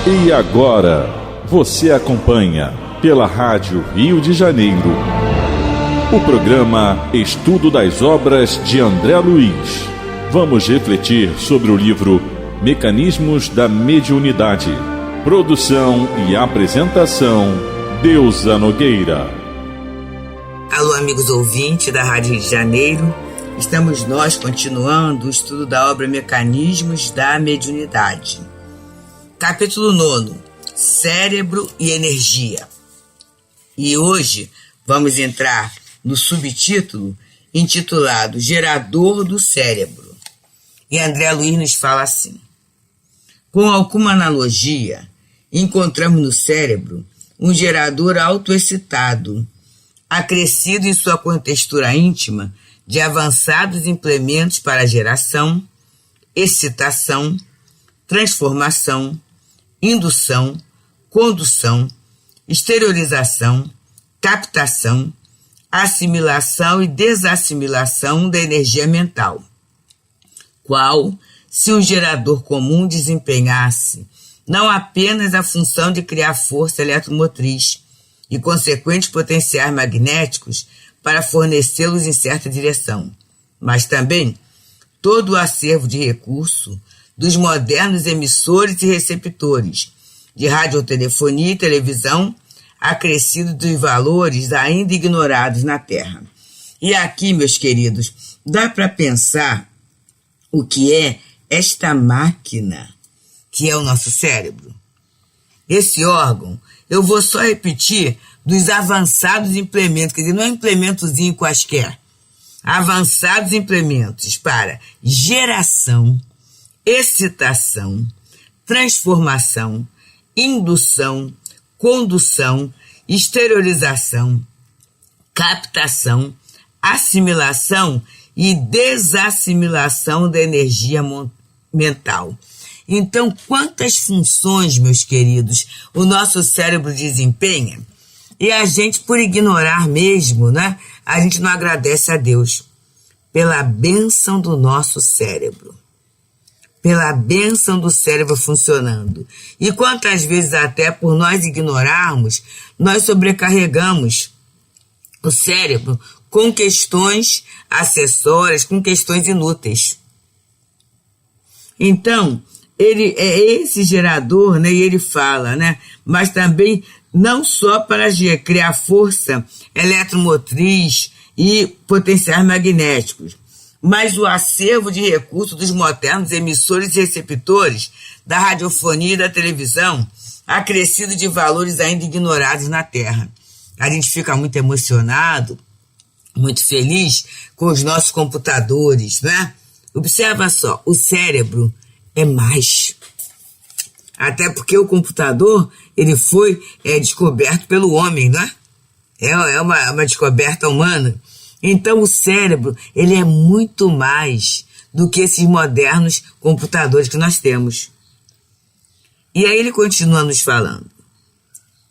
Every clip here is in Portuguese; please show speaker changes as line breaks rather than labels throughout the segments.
E agora, você acompanha pela Rádio Rio de Janeiro o programa Estudo das Obras de André Luiz. Vamos refletir sobre o livro Mecanismos da Mediunidade. Produção e apresentação, Deusa Nogueira.
Alô, amigos ouvintes da Rádio Rio de Janeiro. Estamos nós continuando o estudo da obra Mecanismos da Mediunidade. Capítulo 9. Cérebro e Energia. E hoje vamos entrar no subtítulo intitulado Gerador do Cérebro. E André Luiz nos fala assim: com alguma analogia, encontramos no cérebro um gerador autoexcitado, acrescido em sua contextura íntima de avançados implementos para geração, excitação, transformação, indução, condução, exteriorização, captação, assimilação e desassimilação da energia mental, qual, se um gerador comum desempenhasse não apenas a função de criar força eletromotriz e consequentes potenciais magnéticos para fornecê-los em certa direção, mas também todo o acervo de recurso dos modernos emissores e receptores de radiotelefonia e televisão, acrescido dos valores ainda ignorados na Terra. E aqui, meus queridos, dá para pensar o que é esta máquina que é o nosso cérebro. Esse órgão, eu vou só repetir dos avançados implementos, quer dizer, não é um implementozinho quaisquer, avançados implementos para geração, excitação, transformação, indução, condução, exteriorização, captação, assimilação e desassimilação da energia mental. Então, quantas funções, meus queridos, o nosso cérebro desempenha? E a gente, por ignorar mesmo, né? A gente não agradece a Deus pela bênção do nosso cérebro. Pela bênção do cérebro funcionando. E quantas vezes até por nós ignorarmos, nós sobrecarregamos o cérebro com questões acessórias, com questões inúteis. Então, ele é esse gerador, né? E ele fala, né? Mas também não só para criar força eletromotriz e potenciais magnéticos, mas o acervo de recursos dos modernos emissores e receptores da radiofonia e da televisão, acrescido de valores ainda ignorados na Terra. A gente fica muito emocionado, muito feliz com os nossos computadores, né? Observa só, o cérebro é mais. Até porque o computador, ele foi descoberto pelo homem, né? É uma descoberta humana. Então o cérebro, ele é muito mais do que esses modernos computadores que nós temos. E aí ele continua nos falando: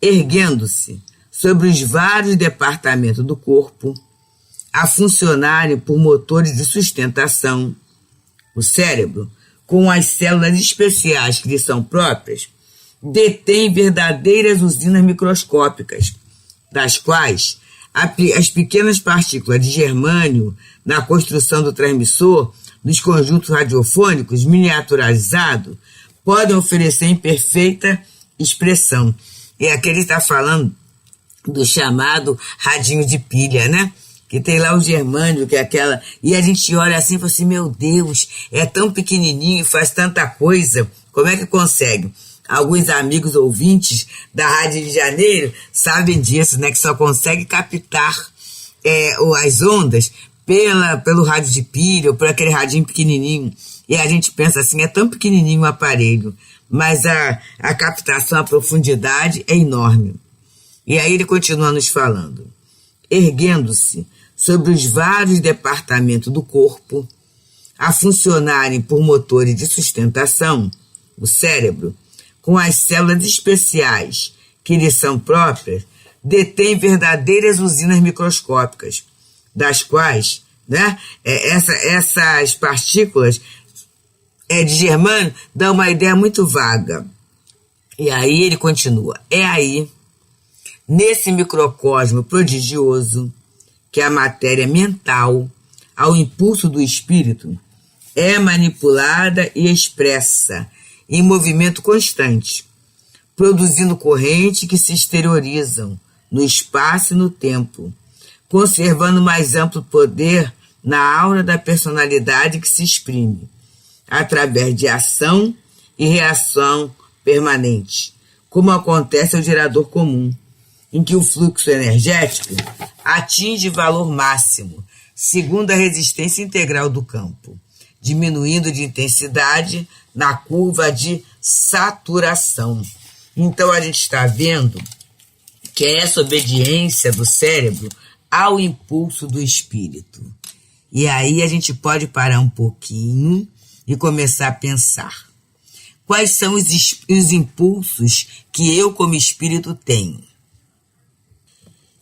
erguendo-se sobre os vários departamentos do corpo, a funcionarem por motores de sustentação, o cérebro, com as células especiais que lhe são próprias, detém verdadeiras usinas microscópicas, das quais as pequenas partículas de germânio na construção do transmissor dos conjuntos radiofônicos miniaturizados podem oferecer em perfeita expressão. E aqui ele está falando do chamado radinho de pilha, né? Que tem lá o germânio, que é aquela... E a gente olha assim e fala assim, meu Deus, é tão pequenininho e faz tanta coisa, como é que consegue? Alguns amigos ouvintes da Rádio Rio de Janeiro sabem disso, né? Que só consegue captar as ondas pelo rádio de pilha ou por aquele radinho pequenininho. E a gente pensa assim, é tão pequenininho o aparelho, mas a captação, a profundidade é enorme. E aí ele continua nos falando: erguendo-se sobre os vários departamentos do corpo, a funcionarem por motores de sustentação, o cérebro, com as células especiais que lhe são próprias, detém verdadeiras usinas microscópicas, das quais, né, essas partículas de germânio dão uma ideia muito vaga. E aí ele continua: é aí, nesse microcosmo prodigioso, que a matéria mental, ao impulso do espírito, é manipulada e expressa em movimento constante, produzindo correntes que se exteriorizam no espaço e no tempo, conservando mais amplo poder na aura da personalidade que se exprime, através de ação e reação permanente, como acontece ao gerador comum, em que o fluxo energético atinge valor máximo, segundo a resistência integral do campo, diminuindo de intensidade na curva de saturação. Então a gente está vendo que é essa obediência do cérebro ao impulso do espírito. E aí a gente pode parar um pouquinho e começar a pensar. Quais são os impulsos que eu, como espírito, tenho?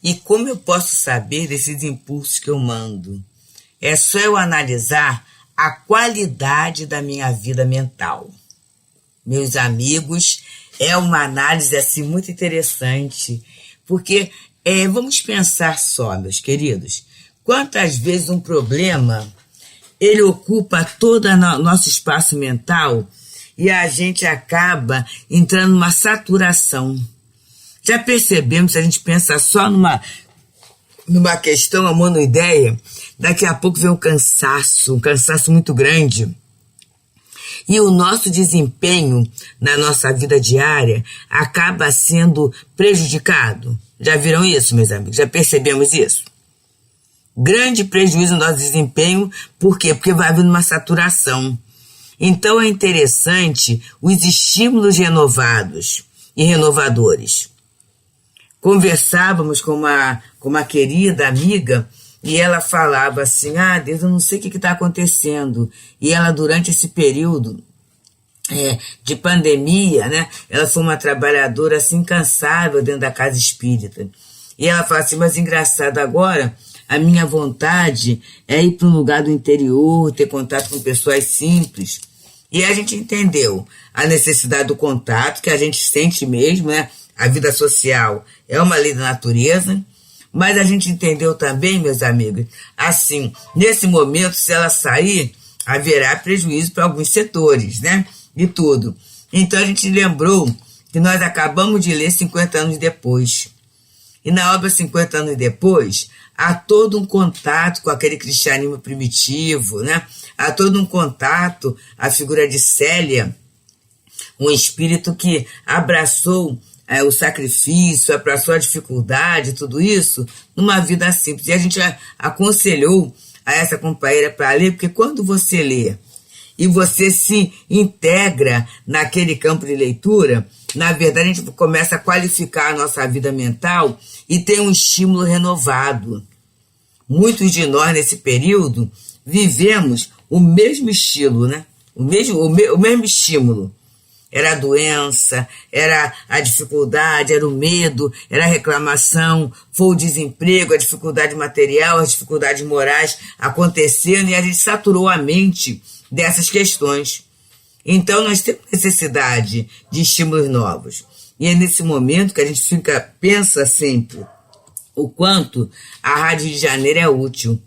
E como eu posso saber desses impulsos que eu mando? É só eu analisar a qualidade da minha vida mental. Meus amigos, é uma análise assim muito interessante, porque vamos pensar só, meus queridos, quantas vezes um problema ele ocupa todo o nosso espaço mental e a gente acaba entrando numa saturação. Já percebemos, se a gente pensa só numa questão, uma monoideia, daqui a pouco vem um cansaço muito grande. E o nosso desempenho na nossa vida diária acaba sendo prejudicado. Já viram isso, meus amigos? Já percebemos isso? Grande prejuízo no nosso desempenho, por quê? Porque vai havendo uma saturação. Então é interessante os estímulos renovados e renovadores. Conversávamos com uma querida amiga e ela falava assim: Deus, eu não sei o que está acontecendo. E ela, durante esse período de pandemia, né, ela foi uma trabalhadora assim, incansável dentro da casa espírita. E ela fala assim: mas engraçado, agora a minha vontade é ir para um lugar do interior, ter contato com pessoas simples. E a gente entendeu a necessidade do contato, que a gente sente mesmo, né? A vida social é uma lei da natureza, mas a gente entendeu também, meus amigos, assim, nesse momento, se ela sair, haverá prejuízo para alguns setores, né? E tudo. Então a gente lembrou que nós acabamos de ler 50 anos depois. E na obra 50 anos depois, há todo um contato com aquele cristianismo primitivo, né? Há todo um contato, a figura de Célia, um espírito que abraçou o sacrifício, abraçou a dificuldade, tudo isso, numa vida simples. E a gente aconselhou a essa companheira para ler, porque quando você lê e você se integra naquele campo de leitura, na verdade a gente começa a qualificar a nossa vida mental e tem um estímulo renovado. Muitos de nós, nesse período, vivemos o mesmo estilo, né? O mesmo estímulo. Era a doença, era a dificuldade, era o medo, era a reclamação, foi o desemprego, a dificuldade material, as dificuldades morais acontecendo, e a gente saturou a mente dessas questões. Então nós temos necessidade de estímulos novos. E é nesse momento que a gente pensa sempre o quanto a Rádio de Janeiro é útil,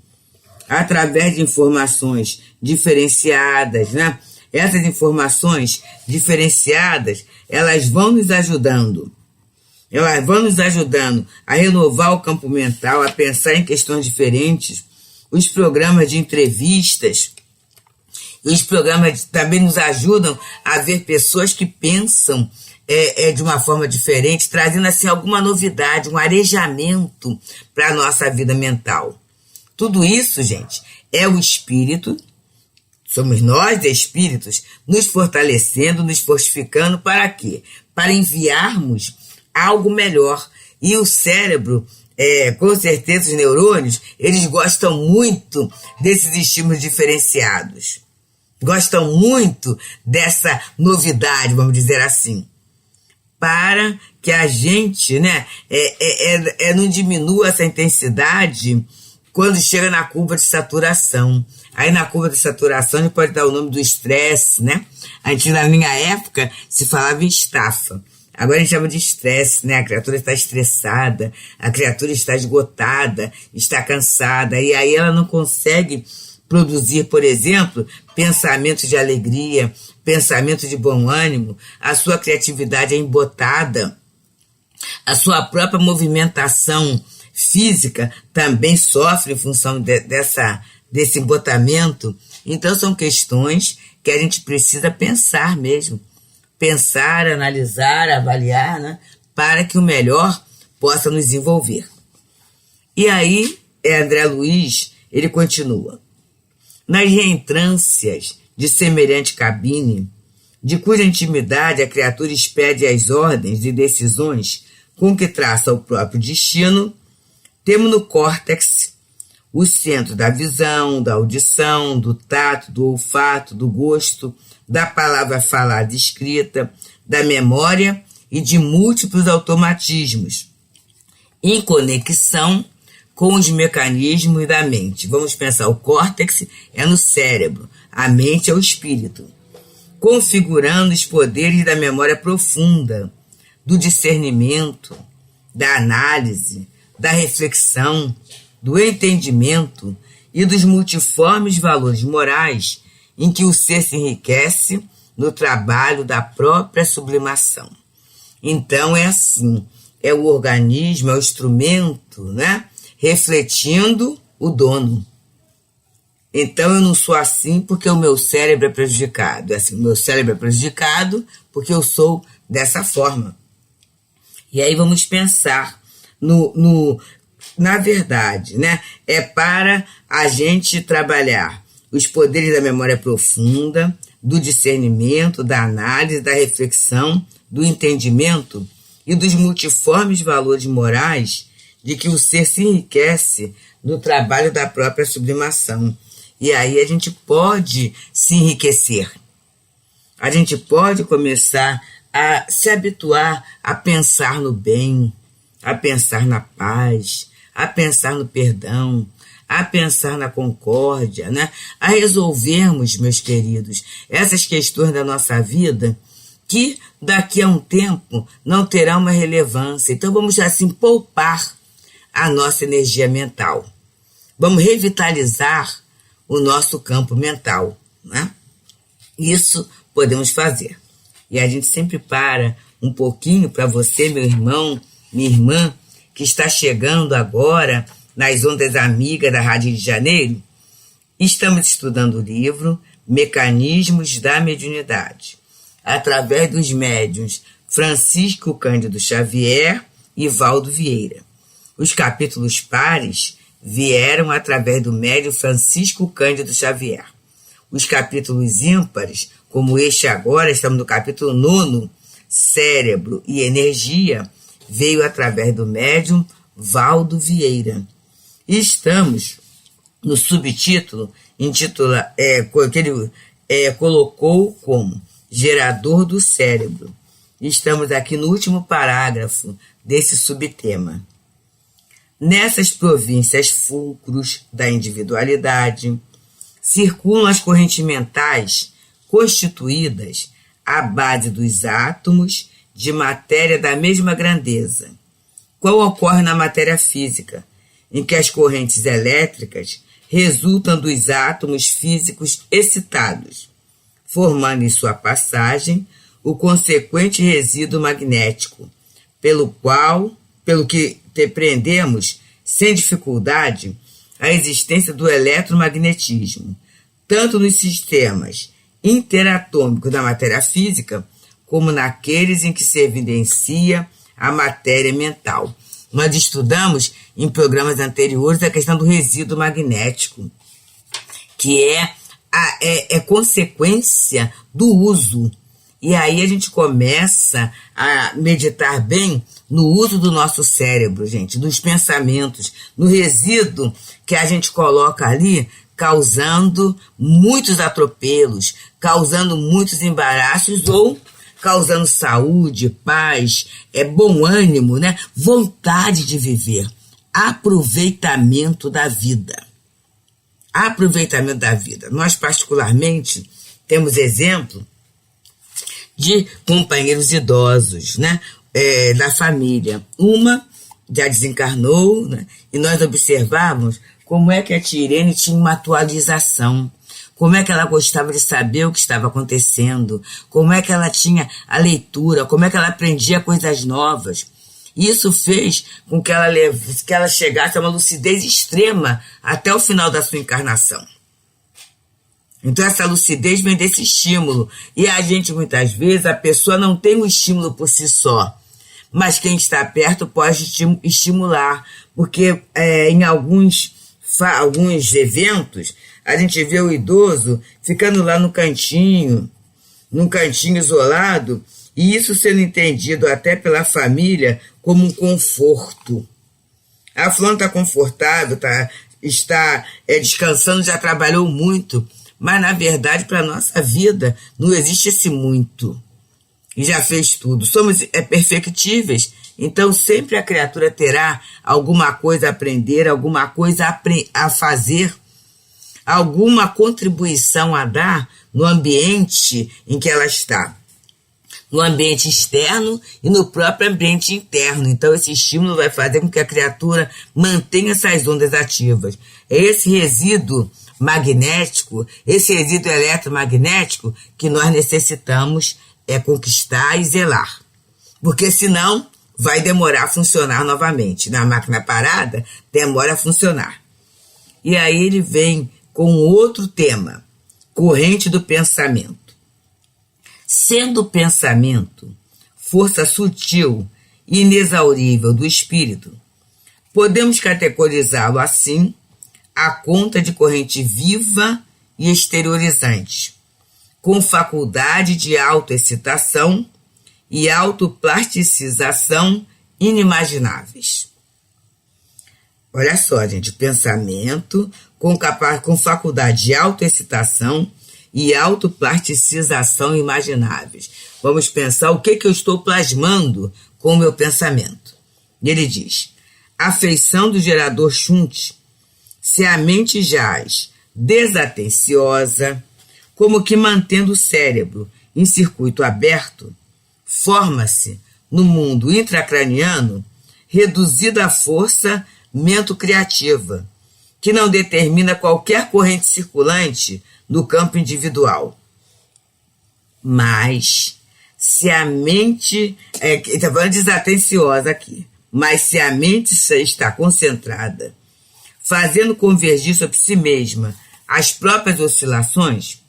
através de informações diferenciadas, né? Essas informações diferenciadas, elas vão nos ajudando. Elas vão nos ajudando a renovar o campo mental, a pensar em questões diferentes. Os programas de entrevistas, os programas também nos ajudam a ver pessoas que pensam de uma forma diferente, trazendo assim alguma novidade, um arejamento para a nossa vida mental. Tudo isso, gente, é o espírito. Somos nós, espíritos, nos fortalecendo, nos fortificando para quê? Para enviarmos algo melhor. E o cérebro, com certeza os neurônios, eles gostam muito desses estímulos diferenciados. Gostam muito dessa novidade, vamos dizer assim. Para que a gente, né, não diminua essa intensidade quando chega na curva de saturação. Aí na curva de saturação a gente pode dar o nome do estresse, né? Na minha época se falava em estafa. Agora a gente chama de estresse, né? A criatura está estressada, a criatura está esgotada, está cansada, e aí ela não consegue produzir, por exemplo, pensamentos de alegria, pensamentos de bom ânimo, a sua criatividade é embotada, a sua própria movimentação física também sofre em função desse embotamento. Então são questões que a gente precisa pensar mesmo, pensar, analisar, avaliar, né, para que o melhor possa nos envolver. E aí, André Luiz, ele continua. Nas reentrâncias de semelhante cabine, de cuja intimidade a criatura expede as ordens e decisões com que traça o próprio destino, temos no córtex o centro da visão, da audição, do tato, do olfato, do gosto, da palavra falada e escrita, da memória e de múltiplos automatismos, em conexão com os mecanismos da mente. Vamos pensar, o córtex é no cérebro, a mente é o espírito, configurando os poderes da memória profunda, do discernimento, da análise, da reflexão, do entendimento e dos multiformes valores morais em que o ser se enriquece no trabalho da própria sublimação. Então é assim, é o organismo, é o instrumento, né, refletindo o dono. Então eu não sou assim porque o meu cérebro é prejudicado, é assim, o meu cérebro é prejudicado porque eu sou dessa forma. E aí vamos pensar na verdade, né? É para a gente trabalhar os poderes da memória profunda, do discernimento, da análise, da reflexão, do entendimento e dos multiformes valores morais de que o ser se enriquece no trabalho da própria sublimação. E aí a gente pode se enriquecer. A gente pode começar a se habituar a pensar no bem, a pensar na paz, a pensar no perdão, a pensar na concórdia, né? A resolvermos, meus queridos, essas questões da nossa vida que daqui a um tempo não terão uma relevância. Então vamos assim poupar a nossa energia mental. Vamos revitalizar o nosso campo mental, né? Isso podemos fazer. E a gente sempre para um pouquinho para você, meu irmão, minha irmã, que está chegando agora nas ondas amigas da Rádio Rio de Janeiro. Estamos estudando o livro Mecanismos da Mediunidade, através dos médiuns Francisco Cândido Xavier e Valdo Vieira. Os capítulos pares vieram através do médium Francisco Cândido Xavier. Os capítulos ímpares, como este agora, estamos no capítulo 9, Cérebro e Energia, veio através do médium Valdo Vieira. E estamos no subtítulo, que ele colocou como Gerador do Cérebro. Estamos aqui no último parágrafo desse subtema. Nessas províncias fulcros da individualidade, circulam as correntes mentais constituídas à base dos átomos de matéria da mesma grandeza, qual ocorre na matéria física, em que as correntes elétricas resultam dos átomos físicos excitados, formando em sua passagem o consequente resíduo magnético, pelo que depreendemos sem dificuldade a existência do eletromagnetismo, tanto nos sistemas interatômicos da matéria física, como naqueles em que se evidencia a matéria mental. Nós estudamos em programas anteriores a questão do resíduo magnético, que é consequência do uso. E aí a gente começa a meditar bem no uso do nosso cérebro, gente, dos pensamentos, no resíduo que a gente coloca ali, causando muitos atropelos, causando muitos embaraços ou causando saúde, paz, bom ânimo, né? Vontade de viver, aproveitamento da vida. Aproveitamento da vida. Nós, particularmente, temos exemplo de companheiros idosos, né? Da família. Uma já desencarnou, né? E nós observávamos como é que a tia Irene tinha uma atualização, como é que ela gostava de saber o que estava acontecendo, como é que ela tinha a leitura, como é que ela aprendia coisas novas. Isso fez com que ela chegasse a uma lucidez extrema até o final da sua encarnação. Então essa lucidez vem desse estímulo. E a gente, muitas vezes, a pessoa não tem um estímulo por si só, mas quem está perto pode estimular, porque em alguns eventos, a gente vê o idoso ficando lá num cantinho isolado, e isso sendo entendido até pela família como um conforto. A fulana está confortável, está descansando, já trabalhou muito, mas na verdade para a nossa vida não existe esse muito. E já fez tudo. Somos perfectíveis, então sempre a criatura terá alguma coisa a aprender, alguma coisa a fazer, alguma contribuição a dar no ambiente em que ela está. No ambiente externo e no próprio ambiente interno. Então esse estímulo vai fazer com que a criatura mantenha essas ondas ativas. É esse resíduo magnético, esse resíduo eletromagnético que nós necessitamos conquistar e zelar. Porque senão vai demorar a funcionar novamente. Na máquina parada, demora a funcionar. E aí ele vem com outro tema, corrente do pensamento. Sendo o pensamento força sutil e inexaurível do espírito, podemos categorizá-lo assim à conta de corrente viva e exteriorizante, com faculdade de autoexcitação e autoplasticização inimagináveis. Olha só, gente, pensamento com faculdade de autoexcitação e autoplasticização imagináveis. Vamos pensar o que eu estou plasmando com o meu pensamento. E ele diz: a feição do gerador Shunt, se a mente jaz desatenciosa, como que mantendo o cérebro em circuito aberto, forma-se, no mundo intracraniano, reduzida força mento-criativa, que não determina qualquer corrente circulante no campo individual. Mas, se a mente... está falando desatenciosa aqui. Mas se a mente está concentrada, fazendo convergir sobre si mesma as próprias oscilações,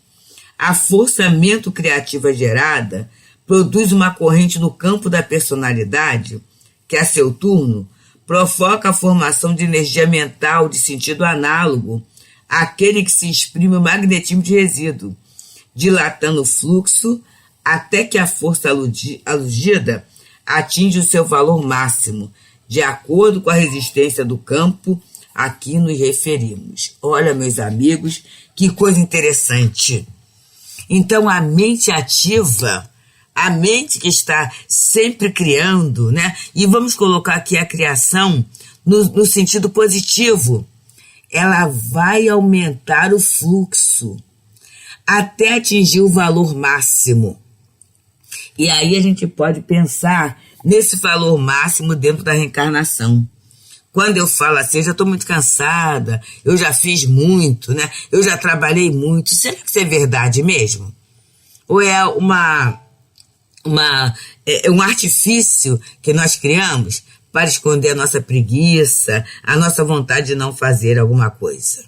a força mento-criativa gerada produz uma corrente no campo da personalidade que, a seu turno, provoca a formação de energia mental de sentido análogo àquele que se exprime o magnetismo de resíduo, dilatando o fluxo até que a força alugida atinge o seu valor máximo, de acordo com a resistência do campo a que nos referimos. Olha, meus amigos, que coisa interessante. Então, a mente ativa, a mente que está sempre criando, né? E vamos colocar aqui a criação no sentido positivo. Ela vai aumentar o fluxo até atingir o valor máximo. E aí a gente pode pensar nesse valor máximo dentro da reencarnação. Quando eu falo assim, eu já estou muito cansada, eu já fiz muito, né? Eu já trabalhei muito. Será que isso é verdade mesmo? Ou é um artifício que nós criamos para esconder a nossa preguiça, a nossa vontade de não fazer alguma coisa?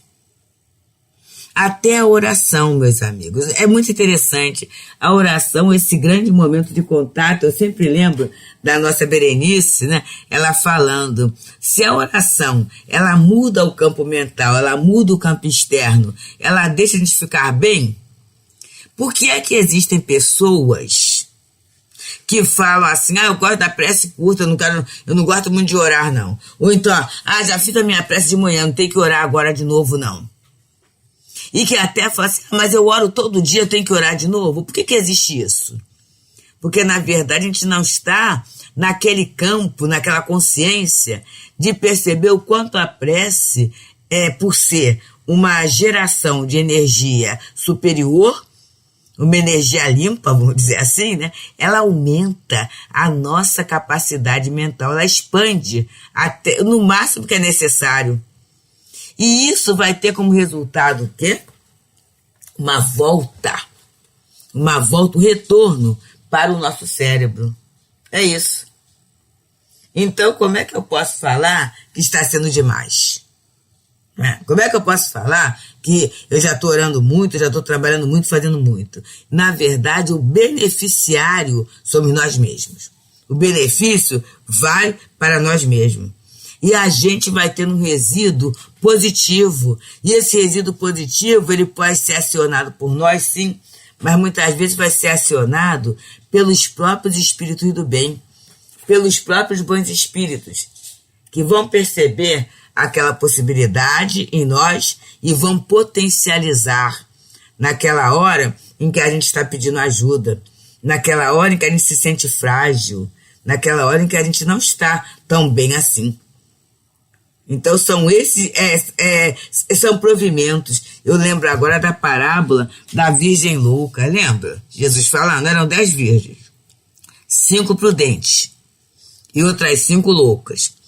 Até a oração, meus amigos. É muito interessante. A oração, esse grande momento de contato, eu sempre lembro da nossa Berenice, né? Ela falando, se a oração, ela muda o campo mental, ela muda o campo externo, ela deixa a gente ficar bem, por que é que existem pessoas que falam assim, eu gosto da prece curta, eu não gosto muito de orar, não. Ou então, já fiz a minha prece de manhã, não tem que orar agora de novo, não. E que até fala assim, mas eu oro todo dia, eu tenho que orar de novo. Por que existe isso? Porque, na verdade, a gente não está naquele campo, naquela consciência de perceber o quanto a prece por ser uma geração de energia superior, uma energia limpa, vamos dizer assim, né? Ela aumenta a nossa capacidade mental, ela expande até no máximo que é necessário. E isso vai ter como resultado o quê? Uma volta, um retorno para o nosso cérebro. É isso. Então, como é que eu posso falar que está sendo demais? Como é que eu posso falar que eu já estou orando muito, já estou trabalhando muito, fazendo muito? Na verdade, o beneficiário somos nós mesmos. O benefício vai para nós mesmos. E a gente vai ter um resíduo positivo. E esse resíduo positivo, ele pode ser acionado por nós, sim, mas muitas vezes vai ser acionado pelos próprios espíritos do bem, pelos próprios bons espíritos, que vão perceber aquela possibilidade em nós e vão potencializar naquela hora em que a gente está pedindo ajuda, naquela hora em que a gente se sente frágil, naquela hora em que a gente não está tão bem assim. Então são são provimentos. Eu lembro agora da parábola da Virgem Louca, lembra? Jesus falando, eram 10 virgens, 5 prudentes e outras 5 loucas.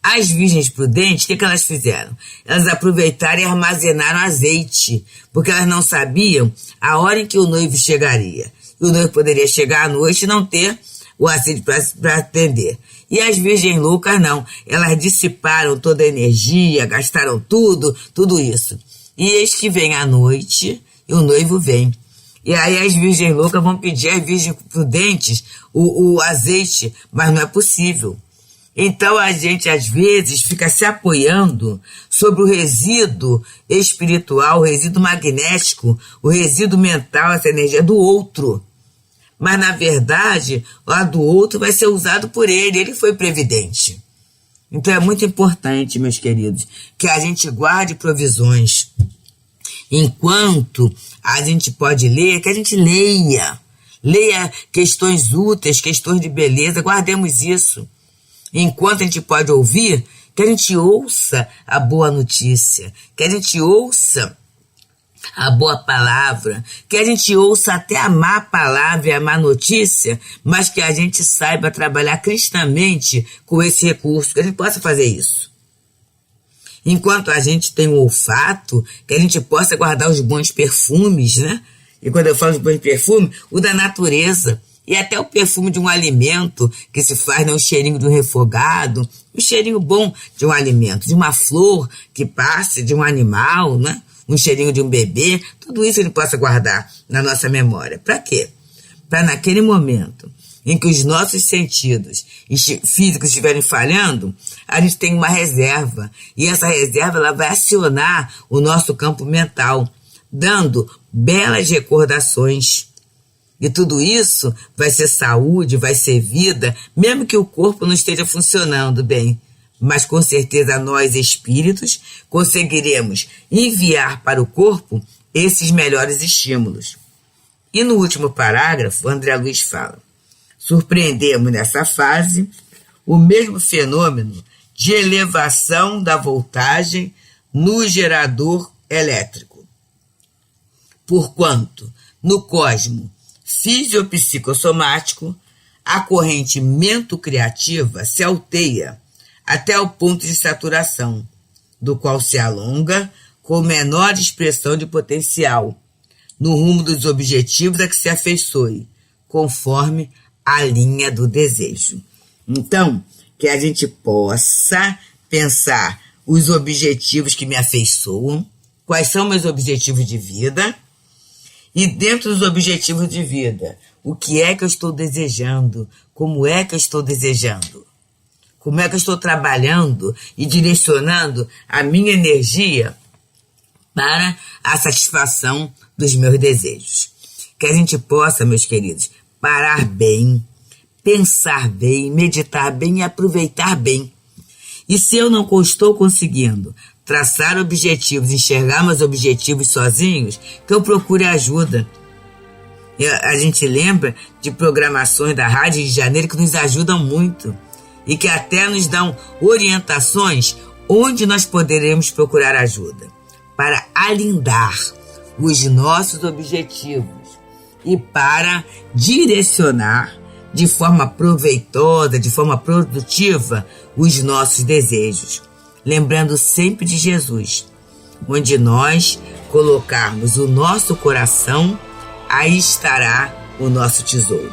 As virgens prudentes, o que elas fizeram? Elas aproveitaram e armazenaram azeite, porque elas não sabiam a hora em que o noivo chegaria. E o noivo poderia chegar à noite e não ter o azeite para atender. E as virgens loucas não. Elas dissiparam toda a energia, gastaram tudo isso. E eis que vem a noite e o noivo vem. E aí as virgens loucas vão pedir às virgens prudentes o azeite, mas não é possível. Então a gente às vezes fica se apoiando sobre o resíduo espiritual, o resíduo magnético, o resíduo mental, essa energia do outro. Mas na verdade, a do outro vai ser usado por ele foi previdente. Então é muito importante, meus queridos, que a gente guarde provisões. Enquanto a gente pode ler, que a gente leia. Leia questões úteis, questões de beleza, guardemos isso. Enquanto a gente pode ouvir, que a gente ouça a boa notícia, que a gente ouça a boa palavra, que a gente ouça até a má palavra e a má notícia, mas que a gente saiba trabalhar cristamente com esse recurso, que a gente possa fazer isso. Enquanto a gente tem o olfato, que a gente possa guardar os bons perfumes, né? E quando eu falo de bons perfumes, o da natureza. E até o perfume de um alimento que se faz, né, um cheirinho de um refogado, um cheirinho bom de um alimento, de uma flor que passe, de um animal, né? Um cheirinho de um bebê, tudo isso ele possa guardar na nossa memória. Para quê? Para naquele momento em que os nossos sentidos físicos estiverem falhando, a gente tem uma reserva. E essa reserva ela vai acionar o nosso campo mental, dando belas recordações. E tudo isso vai ser saúde, vai ser vida, mesmo que o corpo não esteja funcionando bem. Mas com certeza nós, espíritos, conseguiremos enviar para o corpo esses melhores estímulos. E no último parágrafo, André Luiz fala: surpreendemos nessa fase o mesmo fenômeno de elevação da voltagem no gerador elétrico. Porquanto, no cosmo fisiopsicossomático, a corrente mento-criativa se alteia até o ponto de saturação, do qual se alonga com menor expressão de potencial, no rumo dos objetivos a que se afeiçoe, conforme a linha do desejo. Então, que a gente possa pensar os objetivos que me afeiçoam, quais são meus objetivos de vida, e dentro dos objetivos de vida, o que é que eu estou desejando, como é que eu estou desejando, como é que eu estou trabalhando e direcionando a minha energia para a satisfação dos meus desejos. Que a gente possa, meus queridos, parar bem, pensar bem, meditar bem e aproveitar bem. E se eu não estou conseguindo traçar objetivos, enxergar meus objetivos sozinhos, que eu procure ajuda. A gente lembra de programações da Rádio de Janeiro que nos ajudam muito e que até nos dão orientações onde nós poderemos procurar ajuda para alindar os nossos objetivos e para direcionar de forma proveitosa, de forma produtiva, os nossos desejos. Lembrando sempre de Jesus, onde nós colocarmos o nosso coração, aí estará o nosso tesouro.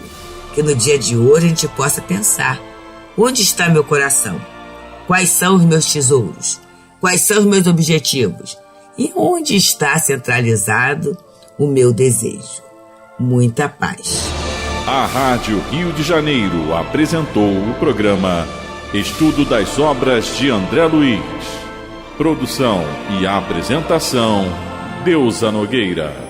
Que no dia de hoje a gente possa pensar: onde está meu coração? Quais são os meus tesouros? Quais são os meus objetivos? E onde está centralizado o meu desejo? Muita paz.
A Rádio Rio de Janeiro apresentou o programa Estudo das Obras de André Luiz. Produção e apresentação, Deusa Nogueira.